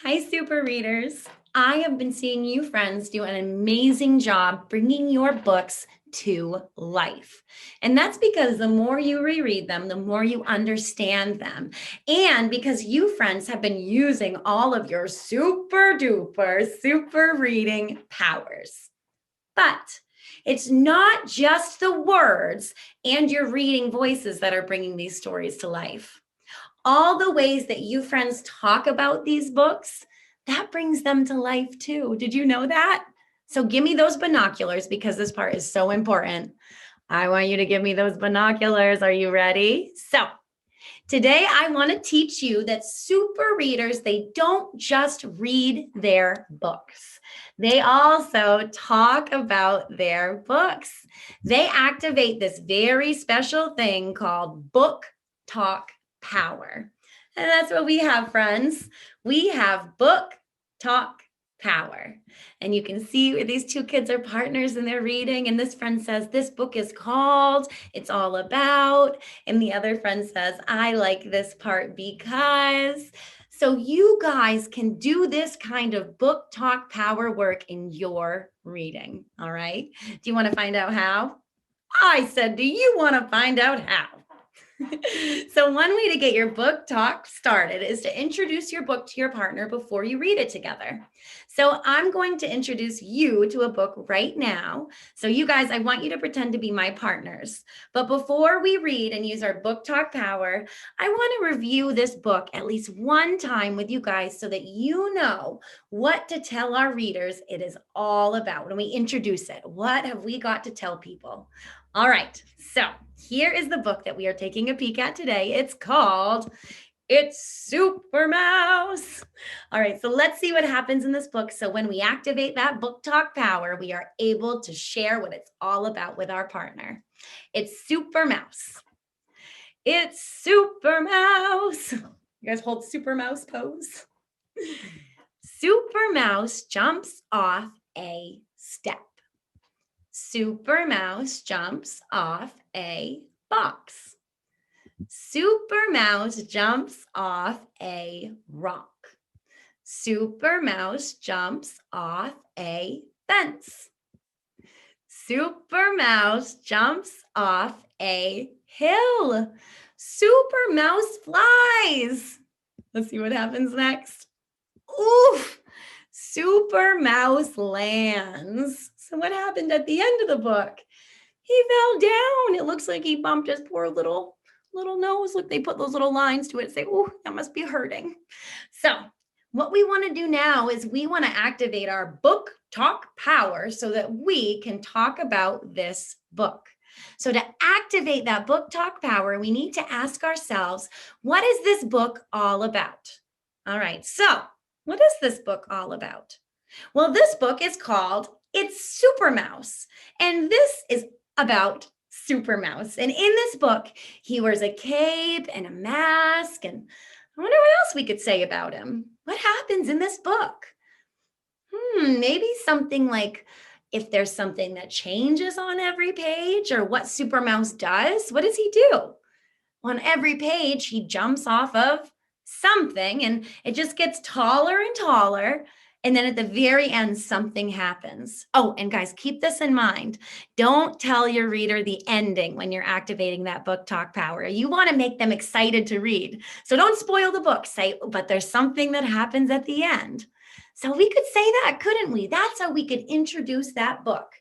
Hi, super readers. I have been seeing you friends do an amazing job bringing your books to life. And that's because the more you reread them, the more you understand them. And because you friends have been using all of your super duper super reading powers. But it's not just the words and your reading voices that are bringing these stories to life. All the ways that you friends talk about these books, that brings them to life too. Did you know that? So give me those binoculars because this part is so important. I want you to give me those binoculars. Are you ready? So today I want to teach you that super readers, they don't just read their books. They also talk about their books. They activate this very special thing called book talk power. And that's what we have, friends. We have book talk power. And you can see these two kids are partners and they're reading. And this friend says, this book is called, it's all about. And the other friend says, I like this part because. So you guys can do this kind of book talk power work in your reading. All right. Do you want to find out how? I said, do you want to find out how? So one way to get your book talk started is to introduce your book to your partner before you read it together. So I'm going to introduce you to a book right now. So you guys, I want you to pretend to be my partners. But before we read and use our book talk power, I want to review this book at least one time with you guys so that you know what to tell our readers it is all about when we introduce it. What have we got to tell people? All right, so here is the book that we are taking a peek at today. It's called It's Super Mouse. All right, so let's see what happens in this book. So when we activate that book talk power, we are able to share what it's all about with our partner. It's Super Mouse. It's Super Mouse. You guys hold Super Mouse pose. Super Mouse jumps off a step. Super Mouse jumps off a box. Super Mouse jumps off a rock. Super Mouse jumps off a fence. Super Mouse jumps off a hill. Super Mouse flies. Let's see what happens next. Oof! Super Mouse lands. So what happened at the end of the book? He fell down. It looks like he bumped his poor little nose. Look, they put those little lines to it. Say, oh, that must be hurting. So what we want to do now is we want to activate our book talk power so that we can talk about this book. So to activate that book talk power, we need to ask ourselves, what is this book all about? All right, so what is this book all about? Well, this book is called It's Super Mouse, and this is about Super Mouse. And in this book, he wears a cape and a mask, and I wonder what else we could say about him. What happens in this book? Maybe something like if there's something that changes on every page or what Super Mouse does. What does he do? On every page, he jumps off of something and it just gets taller and taller. And then at the very end, something happens. Oh, and guys, keep this in mind. Don't tell your reader the ending when you're activating that book talk power. You want to make them excited to read. So don't spoil the book. Say, but there's something that happens at the end. So we could say that, couldn't we? That's how we could introduce that book.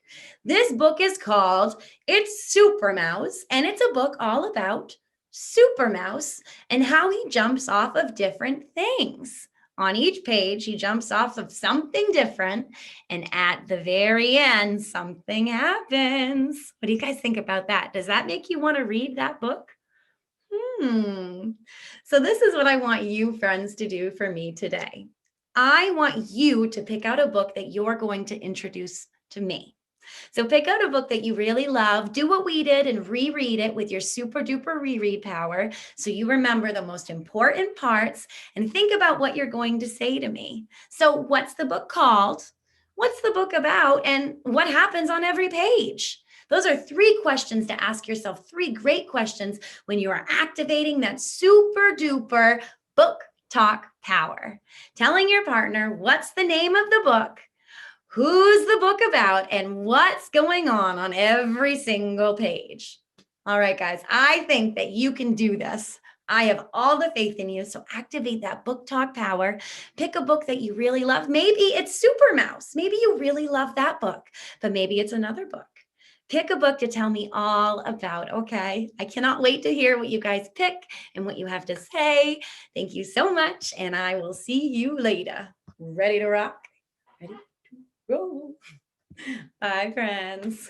This book is called It's Super Mouse, and it's a book all about Super Mouse and how he jumps off of different things. On each page, he jumps off of something different. And at the very end, something happens. What do you guys think about that? Does that make you want to read that book? So this is what I want you friends to do for me today. I want you to pick out a book that you're going to introduce to me. So pick out a book that you really love, do what we did and reread it with your super duper reread power so you remember the most important parts and think about what you're going to say to me. So what's the book called? What's the book about? And what happens on every page? Those are 3 questions to ask yourself, 3 great questions when you are activating that super duper book Talk Power. Telling your partner what's the name of the book, who's the book about, and what's going on every single page. All right, guys, I think that you can do this. I have all the faith in you. So activate that book talk power. Pick a book that you really love. Maybe it's Super Mouse. Maybe you really love that book, but maybe it's another book. Pick a book to tell me all about, okay? I cannot wait to hear what you guys pick and what you have to say. Thank you so much, and I will see you later. Ready to rock? Ready to roll. Bye, friends.